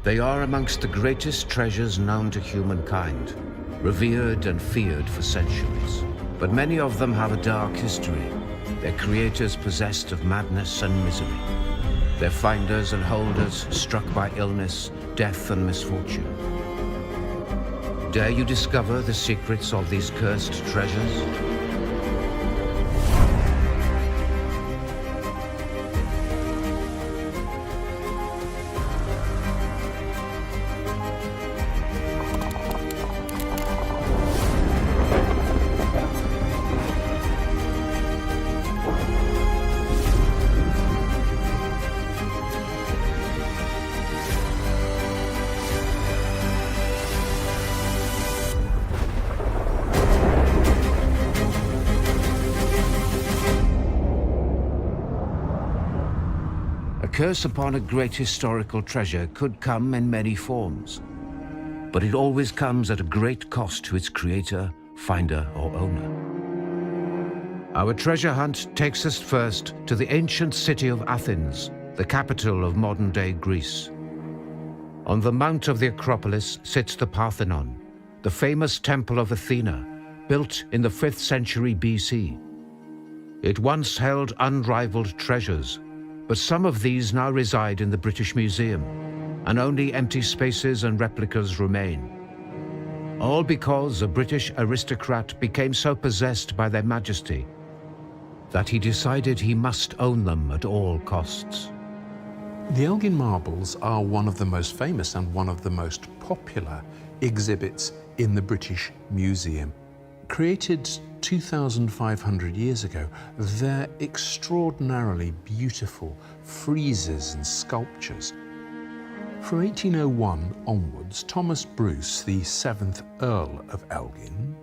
They are amongst the greatest treasures known to humankind, revered and feared for centuries. But many of them have a dark history, their creators possessed of madness and misery, their finders and holders struck by illness, death and misfortune. Dare you discover the secrets of these cursed treasures? A curse upon a great historical treasure could come in many forms, but it always comes at a great cost to its creator, finder, or owner. Our treasure hunt takes us first to the ancient city of Athens, the capital of modern-day Greece. On the mount of the Acropolis sits the Parthenon, the famous temple of Athena, built in the 5th century BC. It once held unrivaled treasures, but some of these now reside in the British Museum, and only empty spaces and replicas remain. All because a British aristocrat became so possessed by their majesty that he decided he must own them at all costs. The Elgin marbles are one of the most famous and one of the most popular exhibits in the British Museum. Created 2,500 years ago, they're extraordinarily beautiful friezes and sculptures. From 1801 onwards, Thomas Bruce, the 7th Earl of Elgin,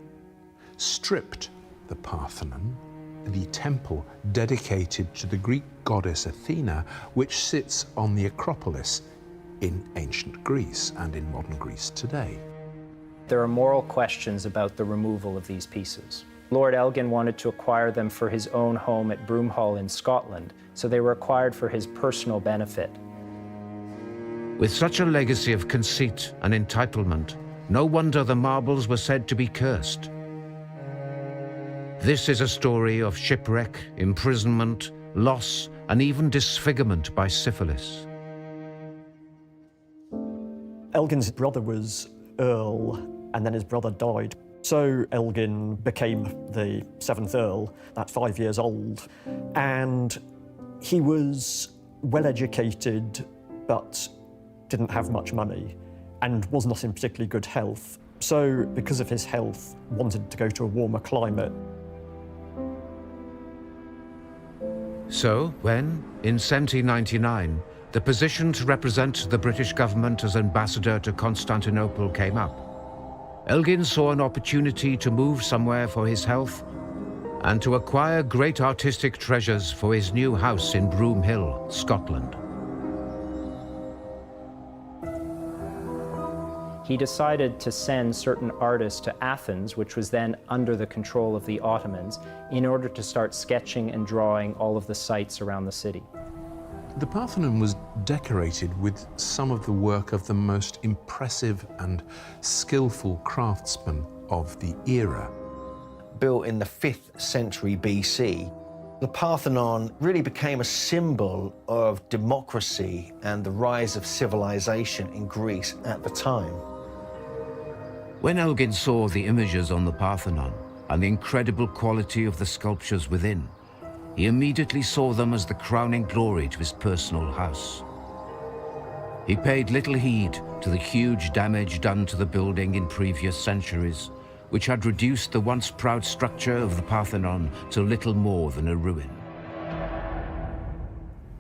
stripped the Parthenon, the temple dedicated to the Greek goddess Athena, which sits on the Acropolis in ancient Greece and in modern Greece today. There are moral questions about the removal of these pieces. Lord Elgin wanted to acquire them for his own home at Broomhall in Scotland, so they were acquired for his personal benefit. With such a legacy of conceit and entitlement, no wonder the marbles were said to be cursed. This is a story of shipwreck, imprisonment, loss, and even disfigurement by syphilis. Elgin's brother was Earl, and then his brother died. So Elgin became the 7th Earl at 5 years old, and he was well-educated, but didn't have much money, and was not in particularly good health. So, because of his health, wanted to go to a warmer climate. So, when, in 1799, the position to represent the British government as ambassador to Constantinople came up, Elgin saw an opportunity to move somewhere for his health and to acquire great artistic treasures for his new house in Broomhill, Scotland. He decided to send certain artists to Athens, which was then under the control of the Ottomans, in order to start sketching and drawing all of the sites around the city. The Parthenon was decorated with some of the work of the most impressive and skillful craftsmen of the era. Built in the 5th century BC, the Parthenon really became a symbol of democracy and the rise of civilization in Greece at the time. When Elgin saw the images on the Parthenon and the incredible quality of the sculptures within, he immediately saw them as the crowning glory to his personal house. He paid little heed to the huge damage done to the building in previous centuries, which had reduced the once proud structure of the Parthenon to little more than a ruin.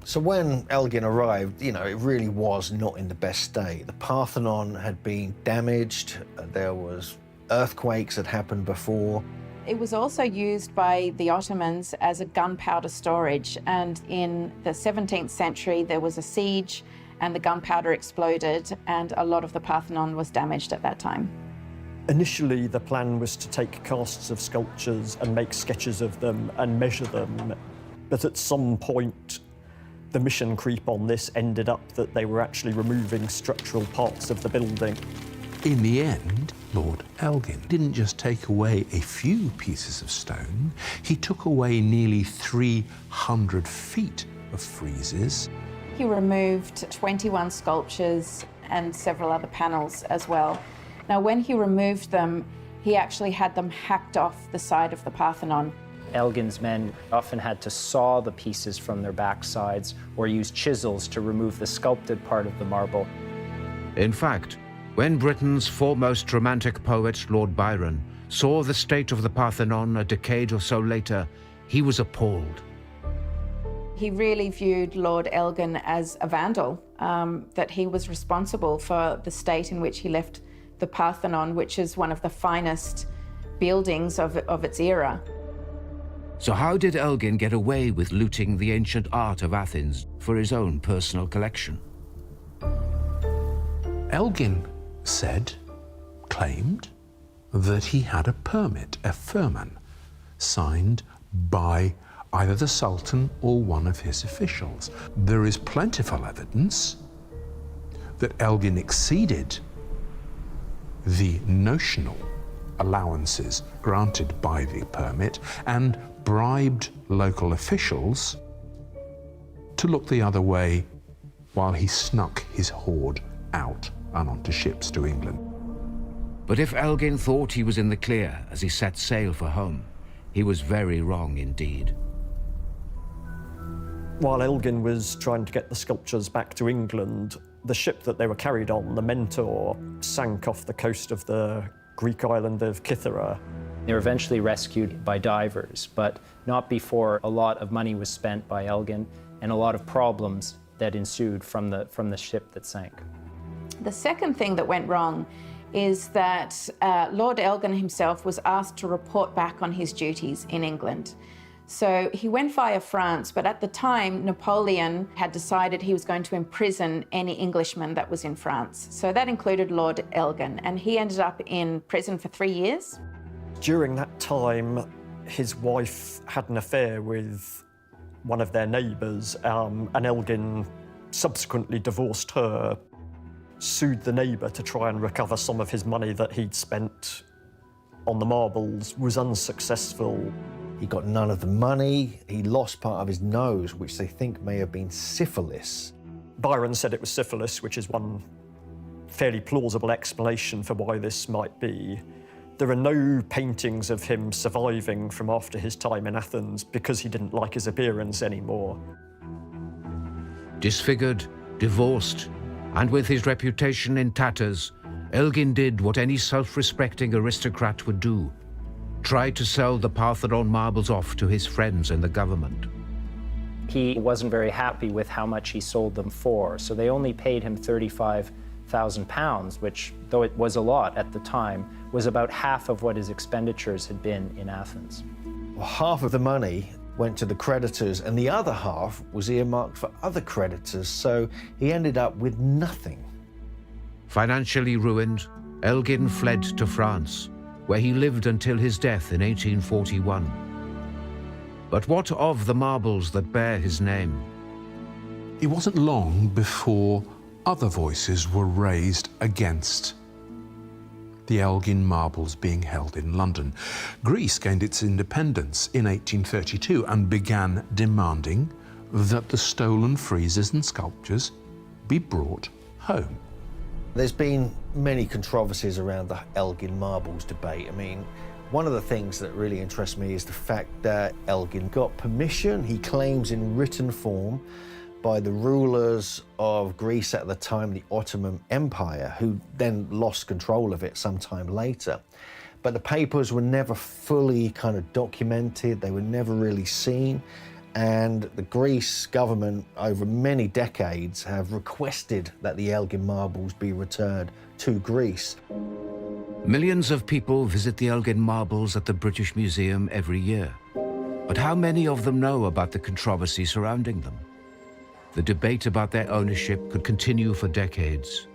So when Elgin arrived, it really was not in the best state. The Parthenon had been damaged, there was earthquakes that happened before. It was also used by the Ottomans as a gunpowder storage, and in the 17th century there was a siege and the gunpowder exploded and a lot of the Parthenon was damaged at that time. Initially, the plan was to take casts of sculptures and make sketches of them and measure them, but at some point The mission creep on this ended up that they were actually removing structural parts of the building. In the end, Lord Elgin didn't just take away a few pieces of stone, he took away nearly 300 feet of friezes. He removed 21 sculptures and several other panels as well. Now, when he removed them, he actually had them hacked off the side of the Parthenon. Elgin's men often had to saw the pieces from their backsides or use chisels to remove the sculpted part of the marble. In fact, when Britain's foremost romantic poet, Lord Byron, saw the state of the Parthenon a decade or so later, he was appalled. He really viewed Lord Elgin as a vandal, that he was responsible for the state in which he left the Parthenon, which is one of the finest buildings of its era. So how did Elgin get away with looting the ancient art of Athens for his own personal collection? Elgin claimed that he had a permit, a firman, signed by either the Sultan or one of his officials. There is plentiful evidence that Elgin exceeded the notional allowances granted by the permit and bribed local officials to look the other way while he snuck his hoard out and onto ships to England. But if Elgin thought he was in the clear as he set sail for home, he was very wrong indeed. While Elgin was trying to get the sculptures back to England, the ship that they were carried on, the Mentor, sank off the coast of the Greek island of Kythera. They were eventually rescued by divers, but not before a lot of money was spent by Elgin and a lot of problems that ensued from the ship that sank. The second thing that went wrong is that Lord Elgin himself was asked to report back on his duties in England. So he went via France, but at the time, Napoleon had decided he was going to imprison any Englishman that was in France. So that included Lord Elgin, and he ended up in prison for 3 years. During that time, his wife had an affair with one of their neighbours, and Elgin subsequently divorced her, sued the neighbour to try and recover some of his money that he'd spent on the marbles, was unsuccessful. He got none of the money. He lost part of his nose, which they think may have been syphilis. Byron said it was syphilis, which is one fairly plausible explanation for why this might be. There are no paintings of him surviving from after his time in Athens because he didn't like his appearance anymore. Disfigured, divorced, and with his reputation in tatters, Elgin did what any self-respecting aristocrat would do: tried to sell the Parthenon marbles off to his friends in the government. He wasn't very happy with how much he sold them for, so they only paid him £35,000, which, though it was a lot at the time, was about half of what his expenditures had been in Athens. Well, half of the money went to the creditors, and the other half was earmarked for other creditors, so he ended up with nothing. Financially ruined, Elgin fled to France, where he lived until his death in 1841. But what of the marbles that bear his name? It wasn't long before other voices were raised against the Elgin marbles being held in London. Greece gained its independence in 1832 and began demanding that the stolen friezes and sculptures be brought home. There's been many controversies around the Elgin marbles debate. I mean, one of the things that really interests me is the fact that Elgin got permission, he claims in written form, by the rulers of Greece at the time, the Ottoman Empire, who then lost control of it sometime later. But the papers were never fully kind of documented, they were never really seen, and the Greece government over many decades have requested that the Elgin marbles be returned to Greece. Millions of people visit the Elgin marbles at the British Museum every year. But how many of them know about the controversy surrounding them? The debate about their ownership could continue for decades.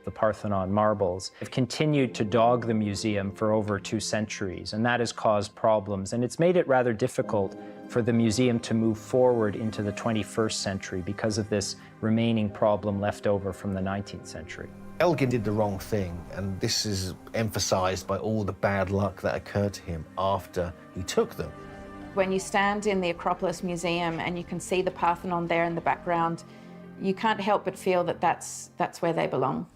the Parthenon marbles, have continued to dog the museum for over 2 centuries, and that has caused problems. And it's made it rather difficult for the museum to move forward into the 21st century because of this remaining problem left over from the 19th century. Elgin did the wrong thing, and this is emphasized by all the bad luck that occurred to him after he took them. When you stand in the Acropolis Museum and you can see the Parthenon there in the background, you can't help but feel that that's where they belong.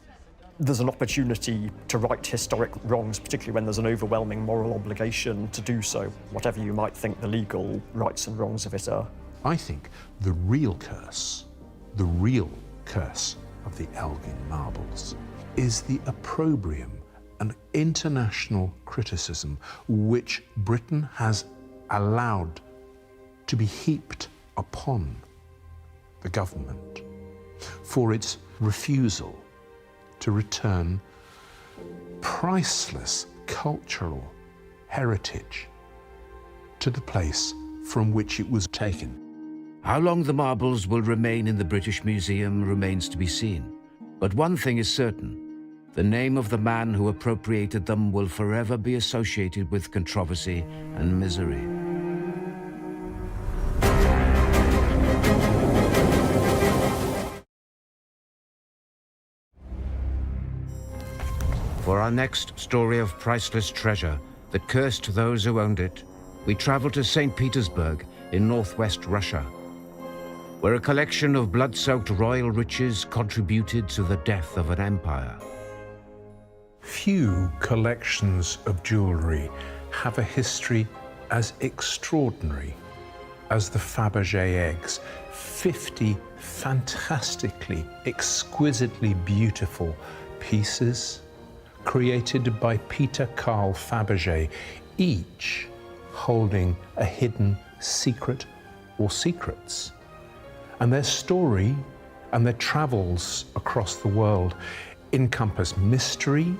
There's an opportunity to right historic wrongs, particularly when there's an overwhelming moral obligation to do so, whatever you might think the legal rights and wrongs of it are. I think the real curse of the Elgin marbles is the opprobrium and international criticism which Britain has allowed to be heaped upon the government for its refusal to return priceless cultural heritage to the place from which it was taken. How long the marbles will remain in the British Museum remains to be seen. But one thing is certain: the name of the man who appropriated them will forever be associated with controversy and misery. For our next story of priceless treasure that cursed those who owned it, we travel to St. Petersburg in northwest Russia, where a collection of blood-soaked royal riches contributed to the death of an empire. Few collections of jewellery have a history as extraordinary as the Fabergé eggs. 50 fantastically, exquisitely beautiful pieces created by Peter Carl Fabergé, each holding a hidden secret or secrets. And their story and their travels across the world encompass mystery,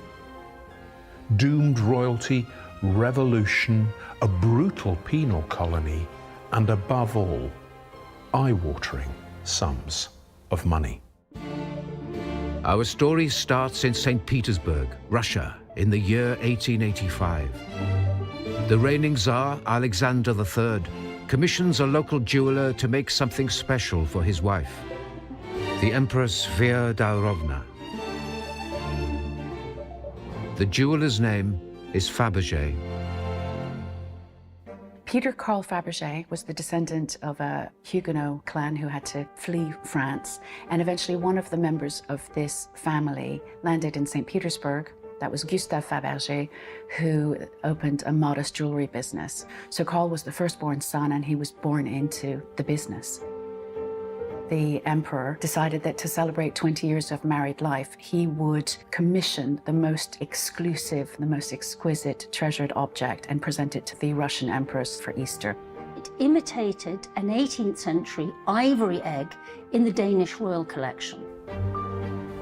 doomed royalty, revolution, a brutal penal colony, and above all, eye-watering sums of money. Our story starts in St. Petersburg, Russia, in the year 1885. The reigning Tsar, Alexander III, commissions a local jeweler to make something special for his wife, the Empress Feodorovna. The jeweler's name is Fabergé. Peter Carl Fabergé was the descendant of a Huguenot clan who had to flee France, and eventually one of the members of this family landed in St. Petersburg. That was Gustave Fabergé, who opened a modest jewelry business. So Carl was the firstborn son, and he was born into the business. The emperor decided that to celebrate 20 years of married life, he would commission the most exclusive, the most exquisite treasured object and present it to the Russian empress for Easter. It imitated an 18th century ivory egg in the Danish royal collection.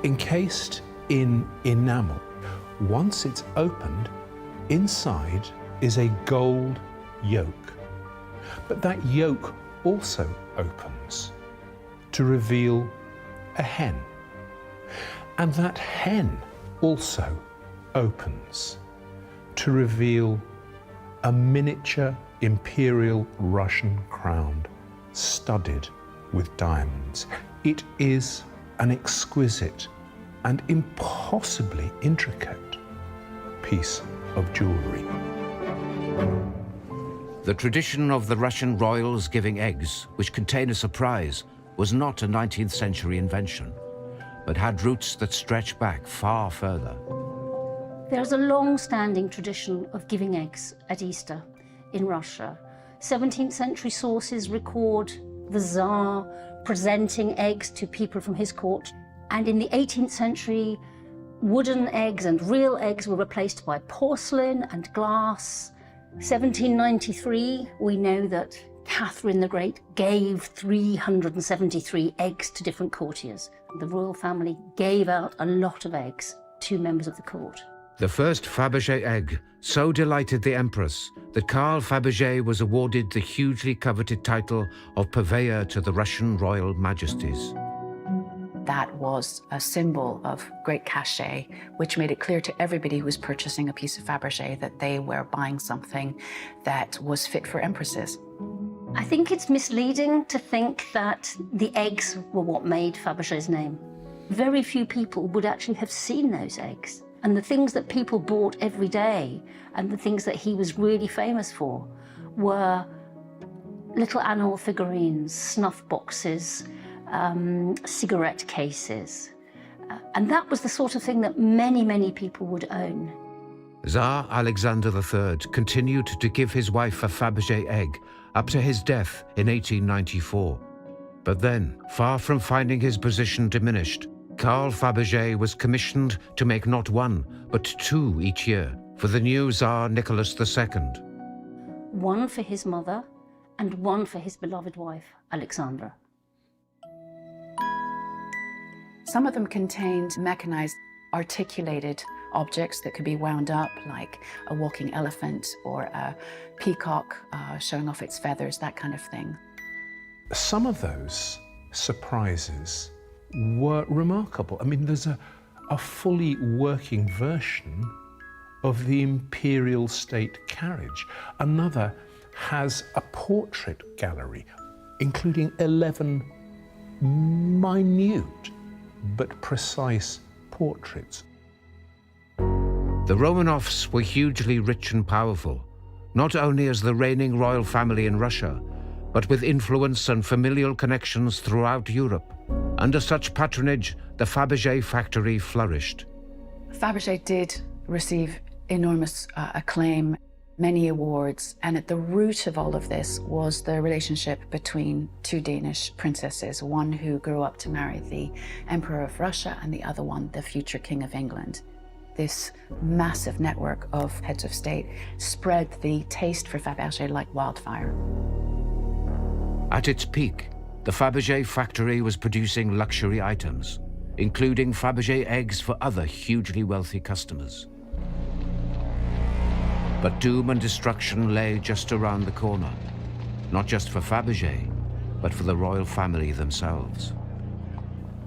Encased in enamel, once it's opened, inside is a gold yolk. But that yolk also opens to reveal a hen. And that hen also opens to reveal a miniature imperial Russian crown studded with diamonds. It is an exquisite and impossibly intricate piece of jewelry. The tradition of the Russian royals giving eggs, which contain a surprise, was not a 19th century invention, but had roots that stretch back far further. There's a long-standing tradition of giving eggs at Easter in Russia. 17th century sources record the Tsar presenting eggs to people from his court. And in the 18th century, wooden eggs and real eggs were replaced by porcelain and glass. 1793, we know that Catherine the Great gave 373 eggs to different courtiers. The royal family gave out a lot of eggs to members of the court. The first Fabergé egg so delighted the Empress that Carl Fabergé was awarded the hugely coveted title of Purveyor to the Russian royal majesties. That was a symbol of great cachet, which made it clear to everybody who was purchasing a piece of Fabergé that they were buying something that was fit for empresses. I think it's misleading to think that the eggs were what made Fabergé's name. Very few people would actually have seen those eggs. And the things that people bought every day and the things that he was really famous for were little animal figurines, snuff boxes, cigarette cases. And that was the sort of thing that many, many people would own. Tsar Alexander III continued to give his wife a Fabergé egg up to his death in 1894. But then, far from finding his position diminished, Carl Fabergé was commissioned to make not one, but two each year for the new Tsar Nicholas II. One for his mother and one for his beloved wife, Alexandra. Some of them contained mechanized, articulated objects that could be wound up, like a walking elephant or a peacock showing off its feathers, that kind of thing. Some of those surprises were remarkable. I mean, there's a fully working version of the imperial state carriage. Another has a portrait gallery, including 11 minute but precise portraits. The Romanovs were hugely rich and powerful, not only as the reigning royal family in Russia, but with influence and familial connections throughout Europe. Under such patronage, the Fabergé factory flourished. Fabergé did receive enormous acclaim, many awards, and at the root of all of this was the relationship between two Danish princesses, one who grew up to marry the Emperor of Russia and the other one, the future King of England. This massive network of heads of state spread the taste for Fabergé like wildfire. At its peak, the Fabergé factory was producing luxury items, including Fabergé eggs for other hugely wealthy customers. But doom and destruction lay just around the corner, not just for Fabergé, but for the royal family themselves.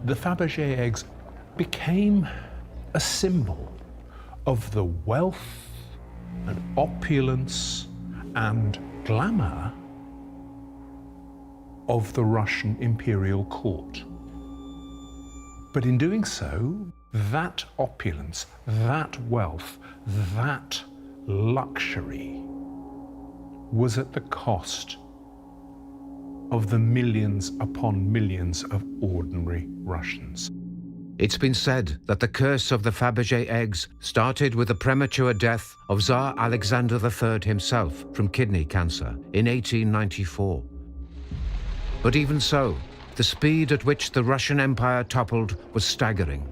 The Fabergé eggs became a symbol of the wealth and opulence and glamour of the Russian imperial court. But in doing so, that opulence, that wealth, that luxury was at the cost of the millions upon millions of ordinary Russians. It's been said that the curse of the Fabergé eggs started with the premature death of Tsar Alexander III himself from kidney cancer in 1894. But even so, the speed at which the Russian Empire toppled was staggering.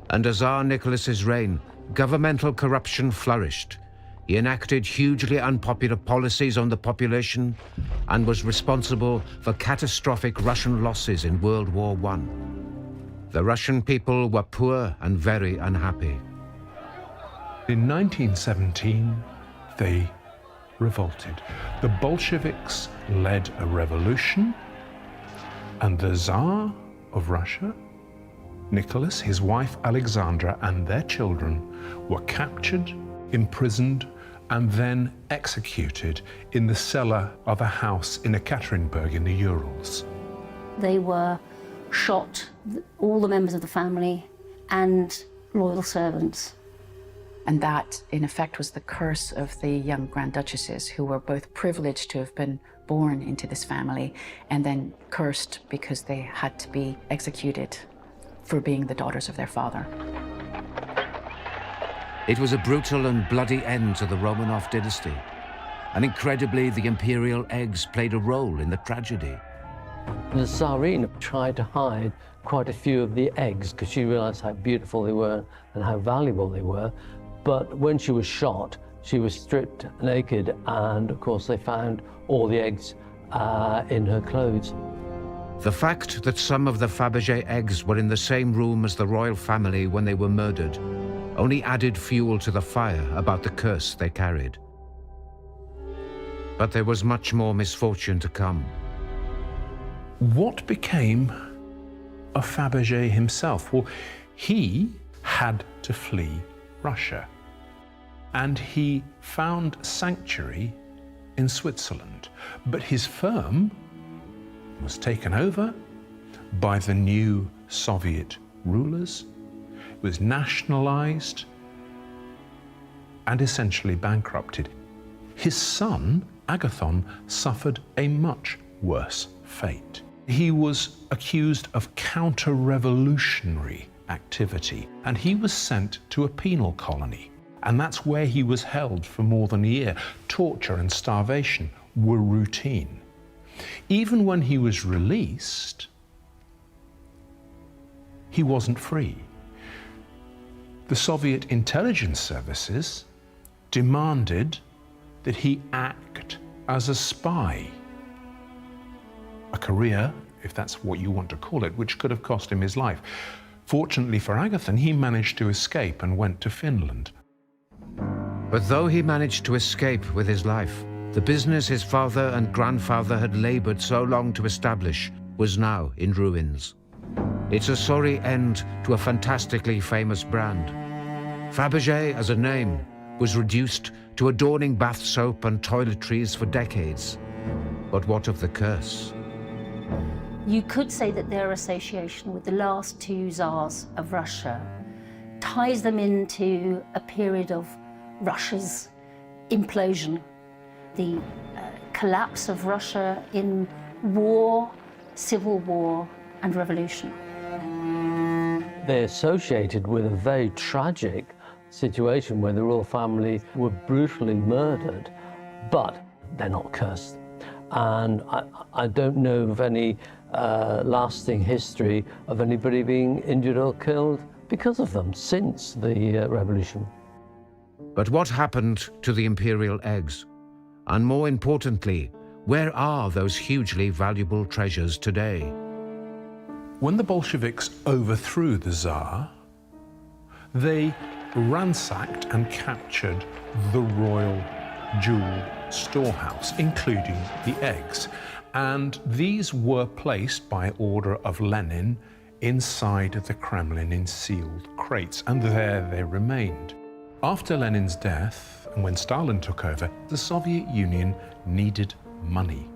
Under Tsar Nicholas's reign, governmental corruption flourished. He enacted hugely unpopular policies on the population and was responsible for catastrophic Russian losses in World War I. The Russian people were poor and very unhappy. In 1917, they revolted. The Bolsheviks led a revolution, and the Tsar of Russia, Nicholas, his wife Alexandra, and their children were captured, imprisoned, and then executed in the cellar of a house in Ekaterinburg in the Urals. They were shot, all the members of the family and royal servants. And that, in effect, was the curse of the young Grand Duchesses, who were both privileged to have been born into this family and then cursed because they had to be executed for being the daughters of their father. It was a brutal and bloody end to the Romanov dynasty. And incredibly, the imperial eggs played a role in the tragedy. The Tsarina tried to hide quite a few of the eggs because she realized how beautiful they were and how valuable they were. But when she was shot, she was stripped naked, and of course they found all the eggs in her clothes. The fact that some of the Fabergé eggs were in the same room as the royal family when they were murdered only added fuel to the fire about the curse they carried. But there was much more misfortune to come. What became of Fabergé himself? Well, he had to flee Russia, and he found sanctuary in Switzerland. But his firm was taken over by the new Soviet rulers, was nationalized, and essentially bankrupted. His son, Agathon, suffered a much worse fate. He was accused of counter-revolutionary activity, and he was sent to a penal colony. And that's where he was held for more than a year. Torture and starvation were routine. Even when he was released, he wasn't free. The Soviet intelligence services demanded that he act as a spy. A career, if that's what you want to call it, which could have cost him his life. Fortunately for Agathon, he managed to escape and went to Finland. But though he managed to escape with his life, the business his father and grandfather had labored so long to establish was now in ruins. It's a sorry end to a fantastically famous brand. Fabergé, as a name, was reduced to adorning bath soap and toiletries for decades. But what of the curse? You could say that their association with the last two Tsars of Russia ties them into a period of Russia's implosion, the collapse of Russia in war, civil war, and revolution. They're associated with a very tragic situation where the royal family were brutally murdered, but they're not cursed. And I don't know of any lasting history of anybody being injured or killed because of them since the revolution. But what happened to the imperial eggs? And more importantly, where are those hugely valuable treasures today? When the Bolsheviks overthrew the Tsar, they ransacked and captured the royal jewel storehouse, including the eggs. And these were placed by order of Lenin inside the Kremlin in sealed crates, and there they remained. After Lenin's death, and when Stalin took over, the Soviet Union needed money.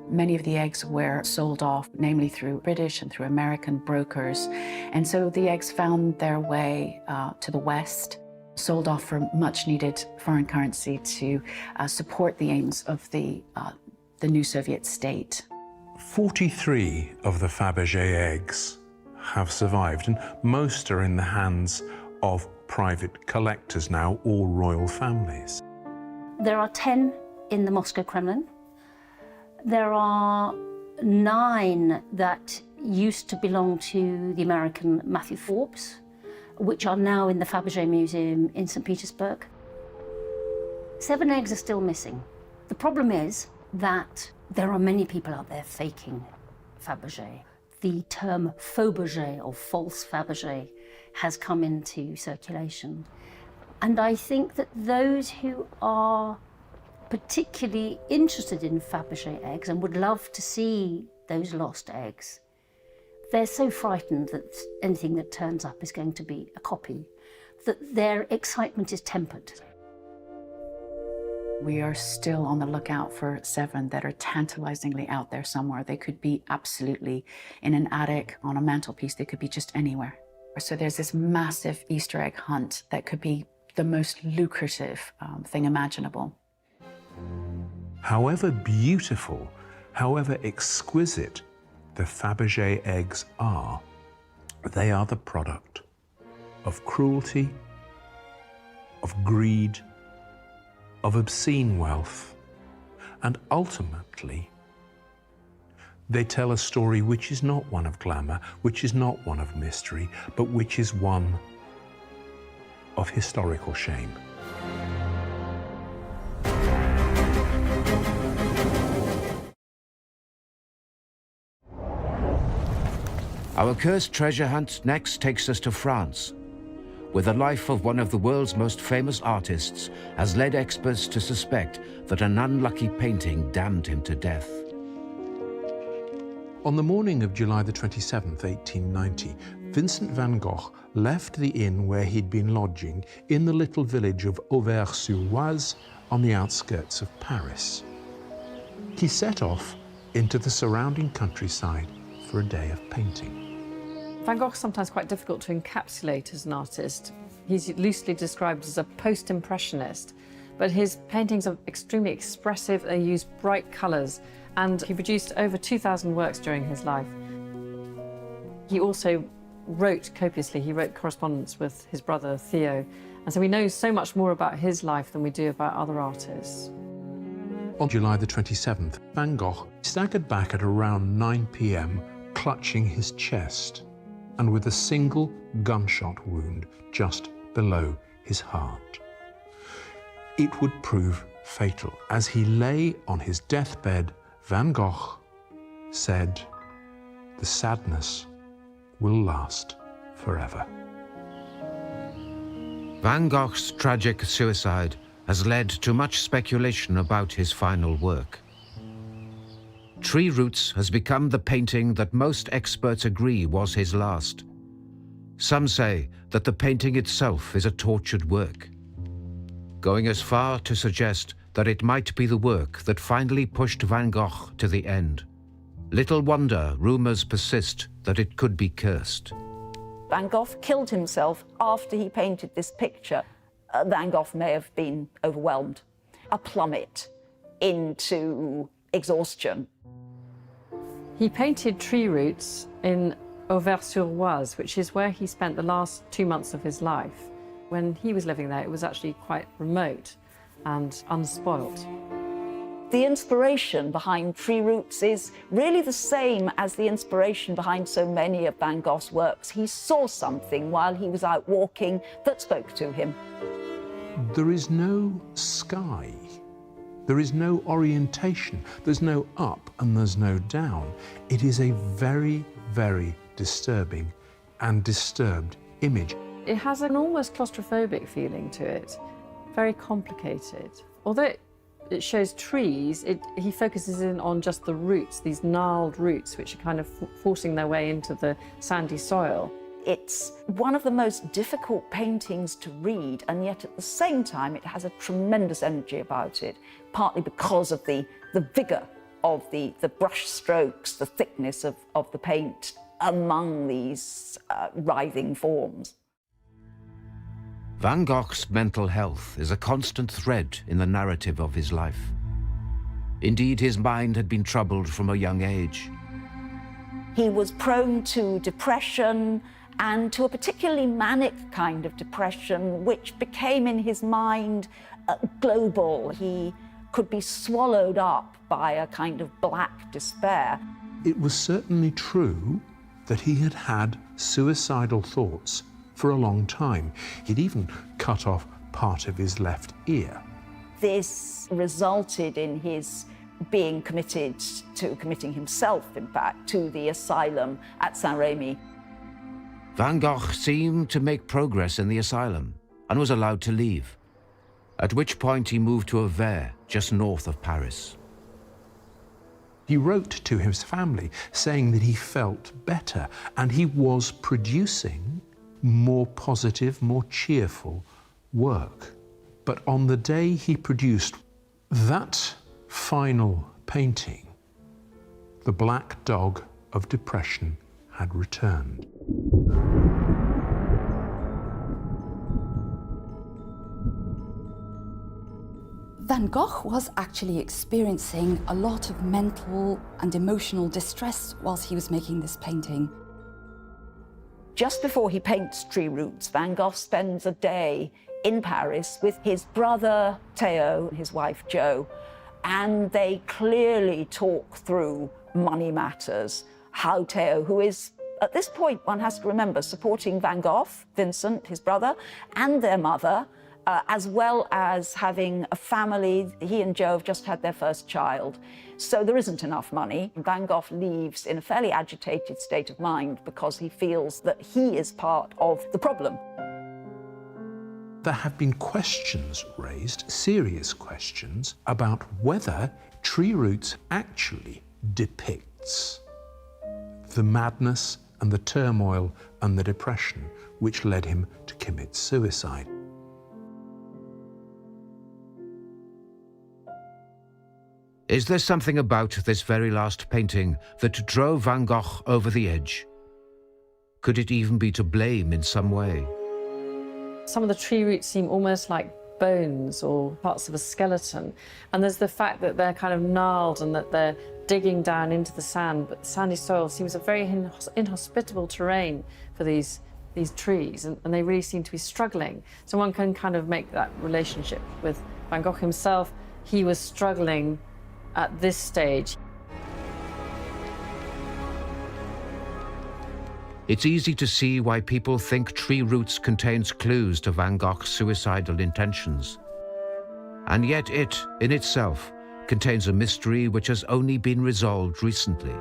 Many of the eggs were sold off, namely through British and through American brokers. And so the eggs found their way to the West, sold off for much needed foreign currency to support the aims of the new Soviet state. 43 of the Fabergé eggs have survived, and most are in the hands of private collectors now, or royal families. There are 10 in the Moscow Kremlin. There are 9 that used to belong to the American Matthew Forbes, which are now in the Fabergé Museum in St. Petersburg. 7 eggs are still missing. The problem is that there are many people out there faking Fabergé. The term Fabergé, or false Fabergé, has come into circulation. And I think that those who are particularly interested in Fabergé eggs and would love to see those lost eggs, they're so frightened that anything that turns up is going to be a copy, that their excitement is tempered. We are still on the lookout for 7 that are tantalizingly out there somewhere. They could be absolutely in an attic, on a mantelpiece, they could be just anywhere. So there's this massive Easter egg hunt that could be the most lucrative thing imaginable. However beautiful, however exquisite the Fabergé eggs are, they are the product of cruelty, of greed, of obscene wealth, and ultimately, they tell a story which is not one of glamour, which is not one of mystery, but which is one of historical shame. Our cursed treasure hunt next takes us to France, where the life of one of the world's most famous artists has led experts to suspect that an unlucky painting damned him to death. On the morning of July the 27th, 1890, Vincent van Gogh left the inn where he'd been lodging in the little village of Auvers-sur-Oise on the outskirts of Paris. He set off into the surrounding countryside for a day of painting. Van Gogh's sometimes quite difficult to encapsulate as an artist. He's loosely described as a post-impressionist, but his paintings are extremely expressive. They use bright colours, and he produced over 2,000 works during his life. He also wrote copiously. He wrote correspondence with his brother Theo, and so we know so much more about his life than we do about other artists. On July the 27th, Van Gogh staggered back at around 9 p.m, clutching his chest and with a single gunshot wound just below his heart. It would prove fatal. As he lay on his deathbed, Van Gogh said, "The sadness will last forever." Van Gogh's tragic suicide has led to much speculation about his final work. Tree Roots has become the painting that most experts agree was his last. Some say that the painting itself is a tortured work, going as far to suggest that it might be the work that finally pushed Van Gogh to the end. Little wonder rumors persist that it could be cursed. Van Gogh killed himself after he painted this picture. Van Gogh may have been overwhelmed, a plummet into exhaustion. He painted Tree Roots in Auvers-sur-Oise, which is where he spent the last 2 months of his life. When he was living there, it was actually quite remote and unspoilt. The inspiration behind Tree Roots is really the same as the inspiration behind so many of Van Gogh's works. He saw something while he was out walking that spoke to him. There is no sky. There is no orientation. There's no up and there's no down. It is a very, very disturbing and disturbed image. It has an almost claustrophobic feeling to it, very complicated. Although it shows trees, he focuses in on just the roots, these gnarled roots, which are kind of forcing their way into the sandy soil. It's one of the most difficult paintings to read, and yet at the same time it has a tremendous energy about it, partly because of the vigour of the brush strokes, the thickness of the paint among these writhing forms. Van Gogh's mental health is a constant thread in the narrative of his life. Indeed, his mind had been troubled from a young age. He was prone to depression and to a particularly manic kind of depression, which became in his mind global. He could be swallowed up by a kind of black despair. It was certainly true that he had had suicidal thoughts for a long time. He'd even cut off part of his left ear. This resulted in his being committed to committing himself, in fact, to the asylum at Saint-Rémy. Van Gogh seemed to make progress in the asylum and was allowed to leave, at which point he moved to Auvers, just north of Paris. He wrote to his family saying that he felt better and he was producing more positive, more cheerful work. But on the day he produced that final painting, the black dog of depression had returned. Van Gogh was actually experiencing a lot of mental and emotional distress whilst he was making this painting. Just before he paints Tree Roots, Van Gogh spends a day in Paris with his brother Theo and his wife Jo, and they clearly talk through money matters. How Theo, who is, at this point, one has to remember, supporting Van Gogh, Vincent, his brother, and their mother, as well as having a family. He and Jo have just had their first child. So there isn't enough money. Van Gogh leaves in a fairly agitated state of mind because he feels that he is part of the problem. There have been questions raised, serious questions, about whether Tree Roots actually depicts the madness and the turmoil and the depression which led him to commit suicide. Is there something about this very last painting that drove Van Gogh over the edge? Could it even be to blame in some way? Some of the tree roots seem almost like bones or parts of a skeleton. And there's the fact that they're kind of gnarled and that they're digging down into the sand, but the sandy soil seems a very inhospitable terrain for these trees, and they really seem to be struggling. So one can kind of make that relationship with Van Gogh himself. He was struggling at this stage. It's easy to see why people think Tree Roots contains clues to Van Gogh's suicidal intentions. And yet it, in itself, contains a mystery which has only been resolved recently.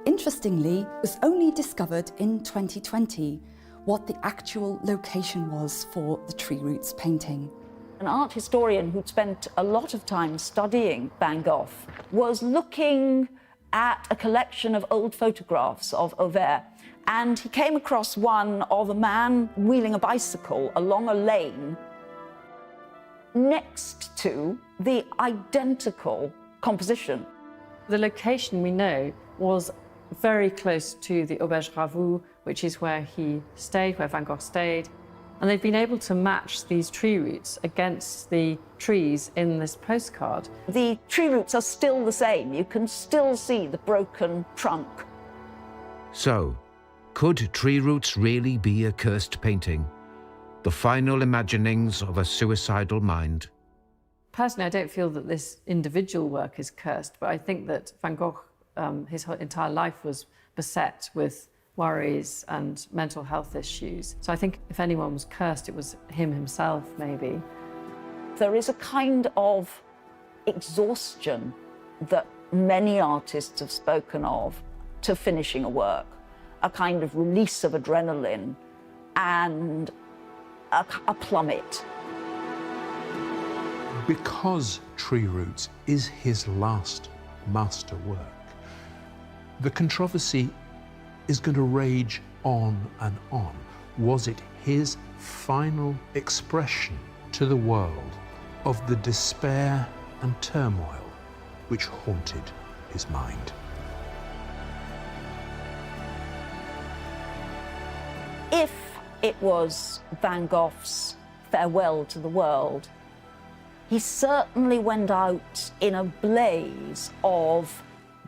Interestingly, it was only discovered in 2020 what the actual location was for the Tree Roots painting. An art historian who'd spent a lot of time studying Van Gogh was looking at a collection of old photographs of Auvers, and he came across one of a man wheeling a bicycle along a lane next to the identical composition. The location, we know, was very close to the Auberge Ravoux, which is where he stayed, where Van Gogh stayed. And they've been able to match these tree roots against the trees in this postcard. The tree roots are still the same. You can still see the broken trunk. So, could Tree Roots really be a cursed painting? The final imaginings of a suicidal mind? Personally, I don't feel that this individual work is cursed, but I think that Van Gogh, his whole entire life was beset with worries and mental health issues. So I think if anyone was cursed, it was him himself, maybe. There is a kind of exhaustion that many artists have spoken of to finishing a work, a kind of release of adrenaline and a plummet. Because Tree Roots is his last master work, the controversy is going to rage on and on. Was it his final expression to the world of the despair and turmoil which haunted his mind? If it was Van Gogh's farewell to the world, he certainly went out in a blaze of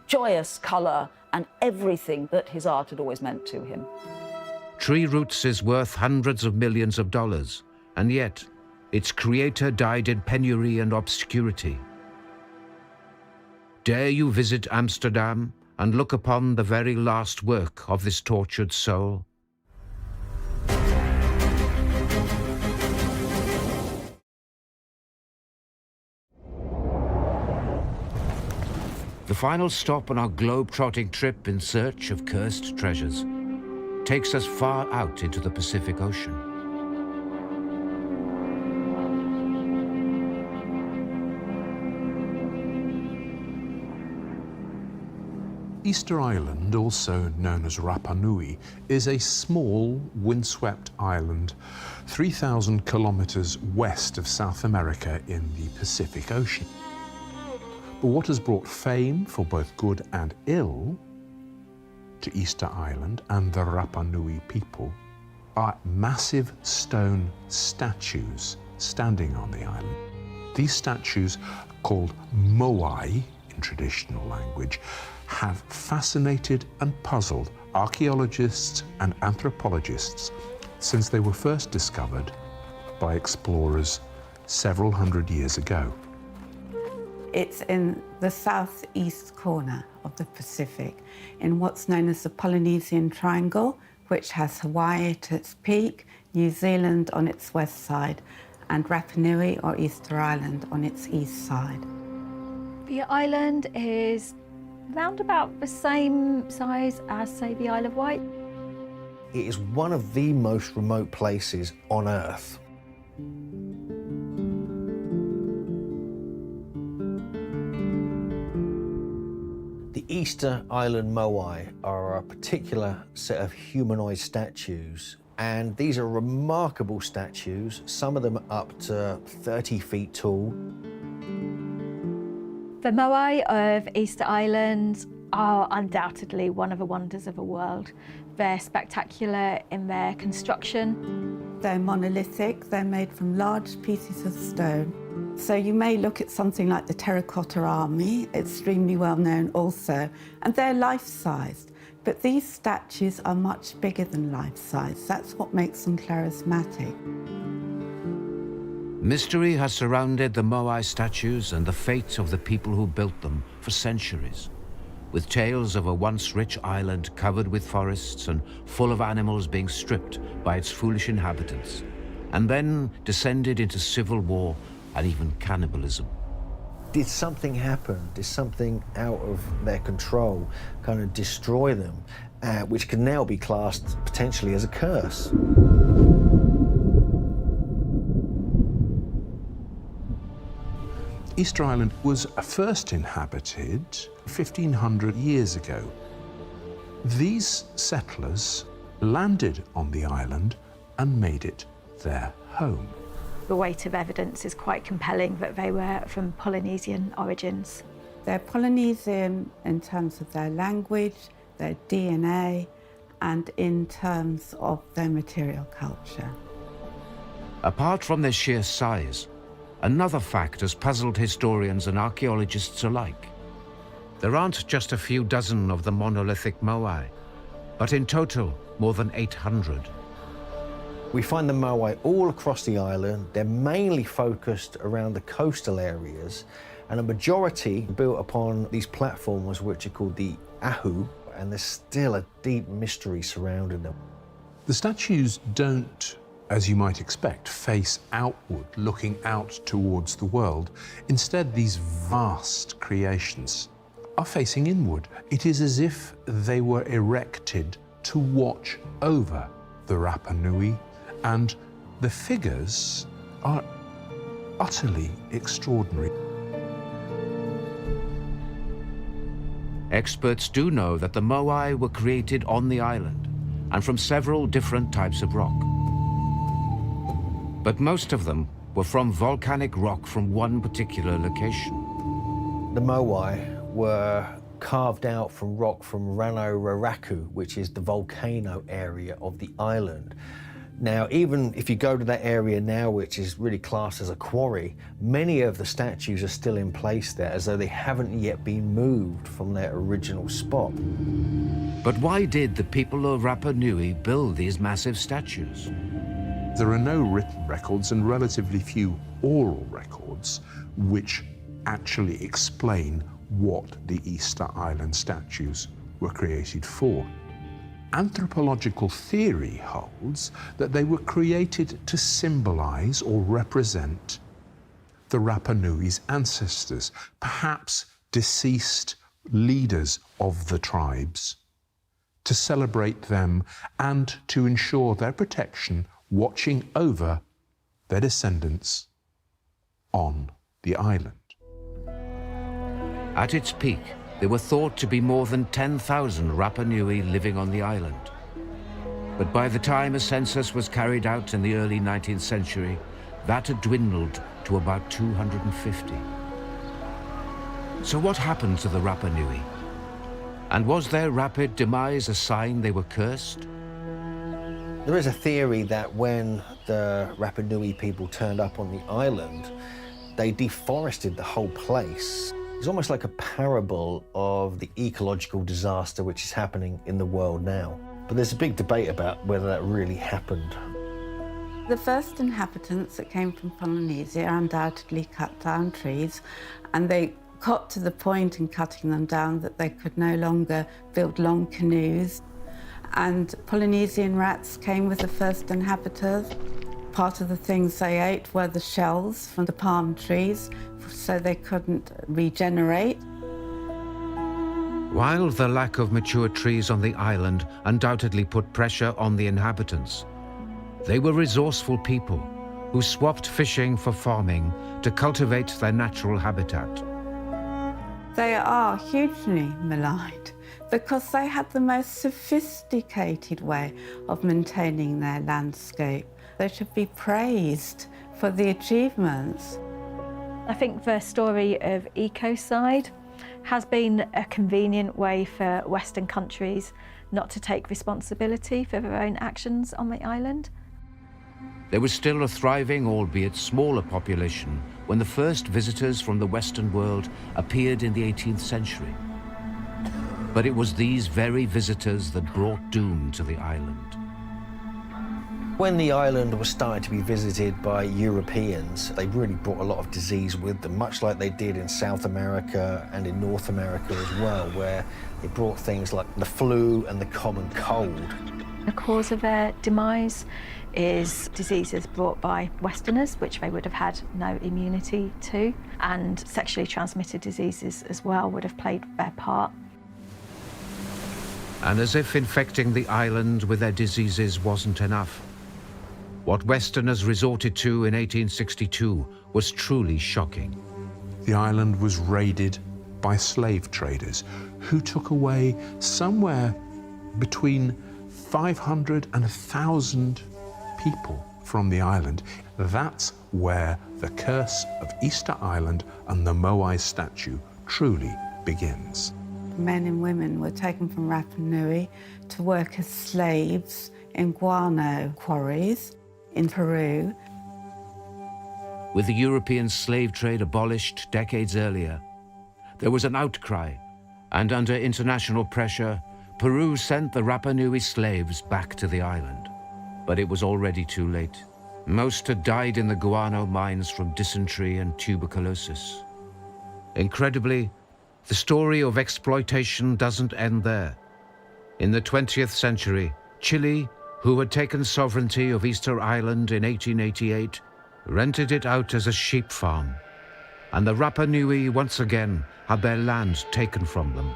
joyous colour and everything that his art had always meant to him. Tree Roots is worth hundreds of millions of dollars, and yet its creator died in penury and obscurity. Dare you visit Amsterdam and look upon the very last work of this tortured soul? The final stop on our globe-trotting trip in search of cursed treasures takes us far out into the Pacific Ocean. Easter Island, also known as Rapa Nui, is a small, windswept island 3,000 kilometers west of South America in the Pacific Ocean. But what has brought fame for both good and ill to Easter Island and the Rapa Nui people are massive stone statues standing on the island. These statues, called moai in traditional language, have fascinated and puzzled archaeologists and anthropologists since they were first discovered by explorers several hundred years ago. It's in the southeast corner of the Pacific, in what's known as the Polynesian Triangle, which has Hawaii at its peak, New Zealand on its west side, and Rapa Nui or Easter Island on its east side. The island is round about the same size as, say, the Isle of Wight. It is one of the most remote places on Earth. The Easter Island Moai are a particular set of humanoid statues, and these are remarkable statues, some of them up to 30 feet tall. The Moai of Easter Island are undoubtedly one of the wonders of the world. They're spectacular in their construction. They're monolithic, they're made from large pieces of stone. So you may look at something like the terracotta army, extremely well known also, and they're life-sized. But these statues are much bigger than life-size. That's what makes them charismatic. Mystery has surrounded the Moai statues and the fate of the people who built them for centuries, with tales of a once rich island covered with forests and full of animals being stripped by its foolish inhabitants, and then descended into civil war and even cannibalism. Did something happen? Did something out of their control kind of destroy them, which can now be classed potentially as a curse? Easter Island was first inhabited 1,500 years ago. These settlers landed on the island and made it their home. The weight of evidence is quite compelling that they were from Polynesian origins. They're Polynesian in terms of their language, their DNA, and in terms of their material culture. Apart from their sheer size, another fact has puzzled historians and archaeologists alike. There aren't just a few dozen of the monolithic Moai, but in total, more than 800. We find the Moai all across the island. They're mainly focused around the coastal areas, and a majority built upon these platforms which are called the ahu, and there's still a deep mystery surrounding them. The statues don't, as you might expect, face outward, looking out towards the world. Instead, these vast creations are facing inward. It is as if they were erected to watch over the Rapa Nui, and the figures are utterly extraordinary. Experts do know that the Moai were created on the island and from several different types of rock. But most of them were from volcanic rock from one particular location. The Moai were carved out from rock from Rano Raraku, which is the volcano area of the island. Now, even if you go to that area now, which is really classed as a quarry, many of the statues are still in place there, as though they haven't yet been moved from their original spot. But why did the people of Rapa Nui build these massive statues? There are no written records and relatively few oral records which actually explain what the Easter Island statues were created for. Anthropological theory holds that they were created to symbolize or represent the Rapa Nui's ancestors, perhaps deceased leaders of the tribes, to celebrate them and to ensure their protection, watching over their descendants on the island. At its peak, there were thought to be more than 10,000 Rapa Nui living on the island. But by the time a census was carried out in the early 19th century, that had dwindled to about 250. So what happened to the Rapa Nui? And was their rapid demise a sign they were cursed? There is a theory that when the Rapa Nui people turned up on the island, they deforested the whole place. It's almost like a parable of the ecological disaster which is happening in the world now. But there's a big debate about whether that really happened. The first inhabitants that came from Polynesia undoubtedly cut down trees, and they got to the point in cutting them down that they could no longer build long canoes. And Polynesian rats came with the first inhabitants. Part of the things they ate were the shells from the palm trees, so they couldn't regenerate. While the lack of mature trees on the island undoubtedly put pressure on the inhabitants, they were resourceful people who swapped fishing for farming to cultivate their natural habitat. They are hugely maligned because they had the most sophisticated way of maintaining their landscape. They should be praised for the achievements. I think the story of ecocide has been a convenient way for Western countries not to take responsibility for their own actions on the island. There was still a thriving, albeit smaller population when the first visitors from the Western world appeared in the 18th century. But it was these very visitors that brought doom to the island. When the island was starting to be visited by Europeans, they really brought a lot of disease with them, much like they did in South America and in North America as well, where they brought things like the flu and the common cold. The cause of their demise is diseases brought by Westerners, which they would have had no immunity to, and sexually transmitted diseases as well would have played their part. And as if infecting the island with their diseases wasn't enough, what Westerners resorted to in 1862 was truly shocking. The island was raided by slave traders who took away somewhere between 500 and 1,000 people from the island. That's where the curse of Easter Island and the Moai statue truly begins. Men and women were taken from Rapa Nui to work as slaves in guano quarries in Peru. With the European slave trade abolished decades earlier, there was an outcry, and under international pressure, Peru sent the Rapa Nui slaves back to the island. But it was already too late. Most had died in the guano mines from dysentery and tuberculosis. Incredibly, the story of exploitation doesn't end there. In the 20th century, Chile, who had taken sovereignty of Easter Island in 1888, rented it out as a sheep farm, and the Rapa Nui once again had their land taken from them.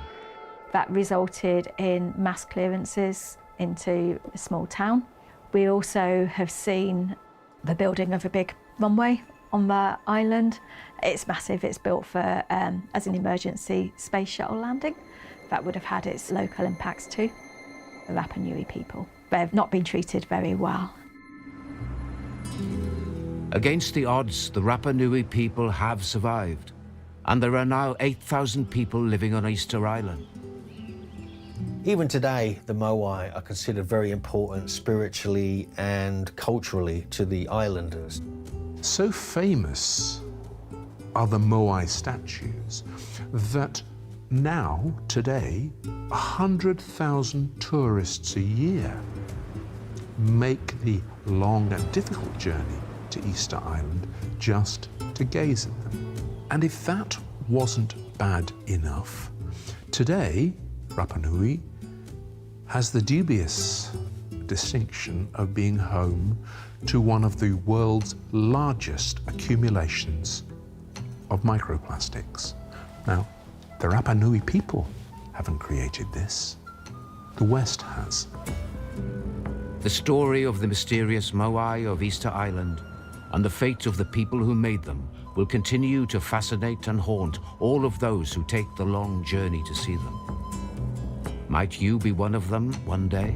That resulted in mass clearances into a small town. We also have seen the building of a big runway on the island. It's massive, it's built for as an emergency space shuttle landing. That would have had its local impacts too. The Rapa Nui people, they've not been treated very well. Against the odds, the Rapa Nui people have survived, and there are now 8,000 people living on Easter Island. Even today, the Moai are considered very important spiritually and culturally to the islanders. So famous are the Moai statues that now, today, 100,000 tourists a year make the long and difficult journey to Easter Island just to gaze at them. And if that wasn't bad enough, today, Rapa Nui has the dubious distinction of being home to one of the world's largest accumulations of microplastics. Now, the Rapa Nui people haven't created this. The West has. The story of the mysterious Moai of Easter Island and the fate of the people who made them will continue to fascinate and haunt all of those who take the long journey to see them. Might you be one of them one day?